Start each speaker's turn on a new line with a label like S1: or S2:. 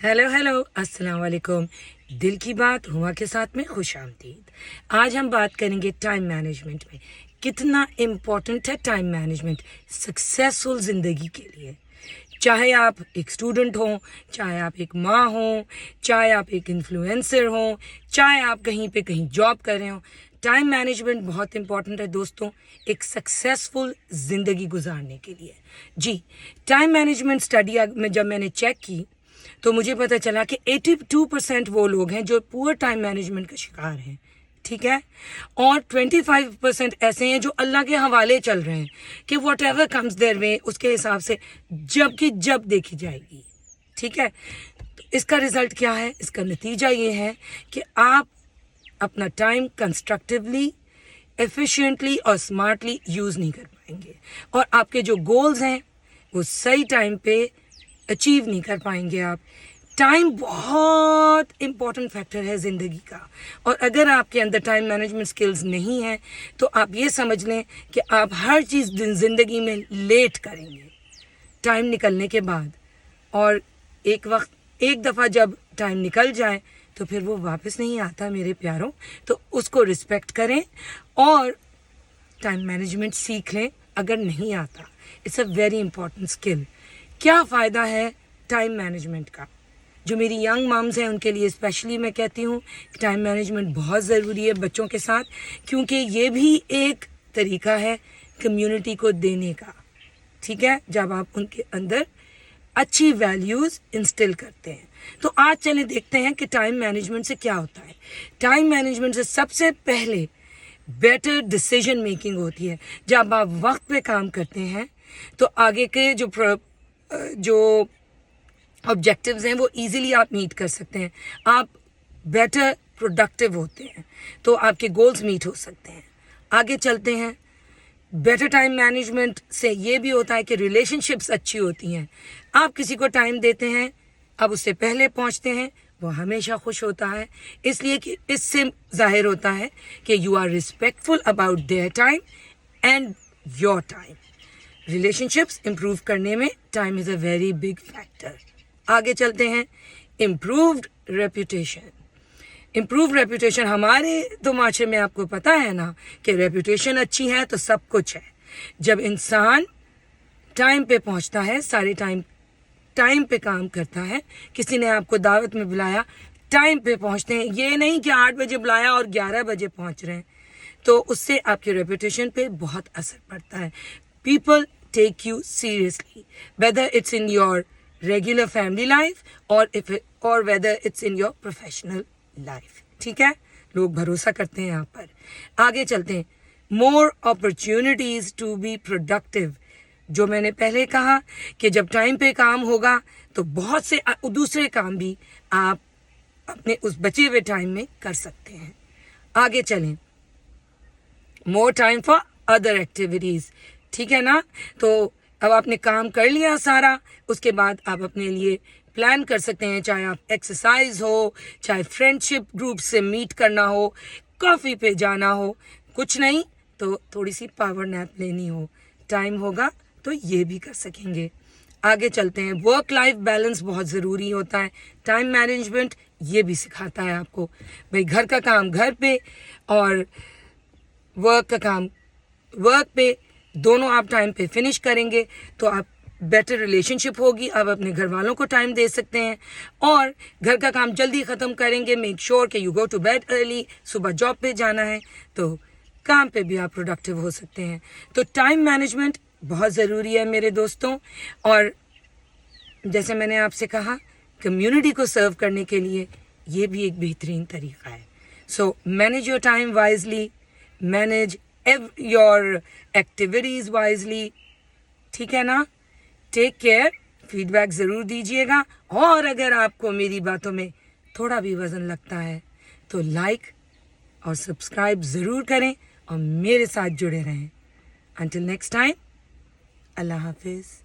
S1: Hello अस्सलाम वालेकुम। दिल की बात हुआ के साथ में खुश आमदीद। आज हम बात करेंगे टाइम मैनेजमेंट में कितना इम्पोर्टेंट है टाइम मैनेजमेंट सक्सेसफुल ज़िंदगी के लिए। चाहे आप एक स्टूडेंट हो, चाहे आप एक माँ हो, चाहे आप एक इन्फ्लुएंसर हो, चाहे आप कहीं जॉब कर रहे हो, टाइम मैनेजमेंट बहुत इंपॉर्टेंट है दोस्तों एक सक्सेसफुल ज़िंदगी गुजारने के लिए। जी, टाइम मैनेजमेंट स्टडी में जब मैंने चेक की तो मुझे पता चला कि 82% वो लोग हैं जो पुअर टाइम मैनेजमेंट का शिकार हैं, ठीक है, और 25% ऐसे हैं जो अल्लाह के हवाले चल रहे हैं कि what ever comes their way उसके हिसाब से जब देखी जाएगी, ठीक है। तो इसका रिज़ल्ट क्या है? इसका नतीजा ये है कि आप अपना टाइम कंस्ट्रक्टिवली, एफिशिएंटली और स्मार्टली यूज़ नहीं कर पाएंगे और आपके जो गोल्स हैं वो सही टाइम पे अचीव नहीं कर पाएंगे आप। टाइम बहुत इम्पॉर्टेंट फैक्टर है ज़िंदगी का और अगर आपके अंदर टाइम मैनेजमेंट स्किल्स नहीं है तो आप ये समझ लें कि आप हर चीज़ ज़िंदगी में लेट करेंगे टाइम निकलने के बाद, और एक दफ़ा जब टाइम निकल जाए तो फिर वो वापस नहीं आता मेरे प्यारों। तो उसको रिस्पेक्ट करें और टाइम मैनेजमेंट सीख लें अगर नहीं आता। It's a very important skill. क्या फ़ायदा है टाइम मैनेजमेंट का? जो मेरी यंग मम्स हैं उनके लिए स्पेशली मैं कहती हूँ कि टाइम मैनेजमेंट बहुत ज़रूरी है बच्चों के साथ, क्योंकि ये भी एक तरीका है कम्युनिटी को देने का, ठीक है, जब आप उनके अंदर अच्छी वैल्यूज़ इंस्टिल करते हैं। तो आज चलें देखते हैं कि टाइम मैनेजमेंट से क्या होता है। टाइम मैनेजमेंट से सबसे पहले बेटर डिसीजन मेकिंग होती है। जब आप वक्त पे काम करते हैं तो आगे के जो ऑब्जेक्टिव्स हैं वो इजीली आप मीट कर सकते हैं, आप बेटर प्रोडक्टिव होते हैं, तो आपके गोल्स मीट हो सकते हैं। आगे चलते हैं। बेटर टाइम मैनेजमेंट से ये भी होता है कि रिलेशनशिप्स अच्छी होती हैं। आप किसी को टाइम देते हैं, अब उससे पहले पहुंचते हैं, वो हमेशा खुश होता है, इसलिए कि इससे जाहिर होता है कि you are respectful about their time and your time. Relationships improve करने में time is a very big factor. आगे चलते हैं। Improved reputation. इम्प्रूव रेपुटेशन हमारे तो माशरे में आपको पता है ना कि रेपुटेशन अच्छी है तो सब कुछ है। जब इंसान टाइम पे पहुंचता है, सारे टाइम पे काम करता है, किसी ने आपको दावत में बुलाया, टाइम पे पहुंचते हैं, ये नहीं कि 8 बजे बुलाया और 11 बजे पहुंच रहे हैं, तो उससे आपकी रेपुटेशन पे बहुत असर पड़ता है। People take you seriously whether it's in your regular family life और whether it's in your professional life, ठीक है, लोग भरोसा करते हैं आप पर। आगे चलते हैं। More opportunities to be productive. जो मैंने पहले कहा कि जब टाइम पे काम होगा तो बहुत से दूसरे काम भी आप अपने उस बचे हुए टाइम में कर सकते हैं। आगे चलें। More time for other activities, ठीक है ना। तो अब आपने काम कर लिया सारा, उसके बाद आप अपने लिए प्लान कर सकते हैं, चाहे आप एक्सरसाइज हो, चाहे फ्रेंडशिप ग्रुप से मीट करना हो, कॉफ़ी पे जाना हो, कुछ नहीं तो थोड़ी सी पावर नैप लेनी हो, टाइम होगा तो ये भी कर सकेंगे। आगे चलते हैं। वर्क लाइफ बैलेंस बहुत ज़रूरी होता है। टाइम मैनेजमेंट ये भी सिखाता है आपको, भाई घर का काम घर पे और वर्क का काम वर्क पे, दोनों आप टाइम पे फिनिश करेंगे तो आप बेटर रिलेशनशिप होगी, आप अपने घर वालों को टाइम दे सकते हैं और घर का काम जल्दी ख़त्म करेंगे। मेक श्योर कि you go to bed early, सुबह जॉब पे जाना है तो काम पे भी आप प्रोडक्टिव हो सकते हैं। तो टाइम मैनेजमेंट बहुत ज़रूरी है मेरे दोस्तों, और जैसे मैंने आपसे कहा कम्युनिटी को सर्व करने के लिए ये भी एक बेहतरीन तरीका है। So manage your time wisely, manage your activities wisely, ठीक है ना। Take care. फीडबैक ज़रूर दीजिएगा और अगर आपको मेरी बातों में थोड़ा भी वज़न लगता है तो लाइक और सब्सक्राइब ज़रूर करें और मेरे साथ जुड़े रहें। Until next time, Allah Hafiz.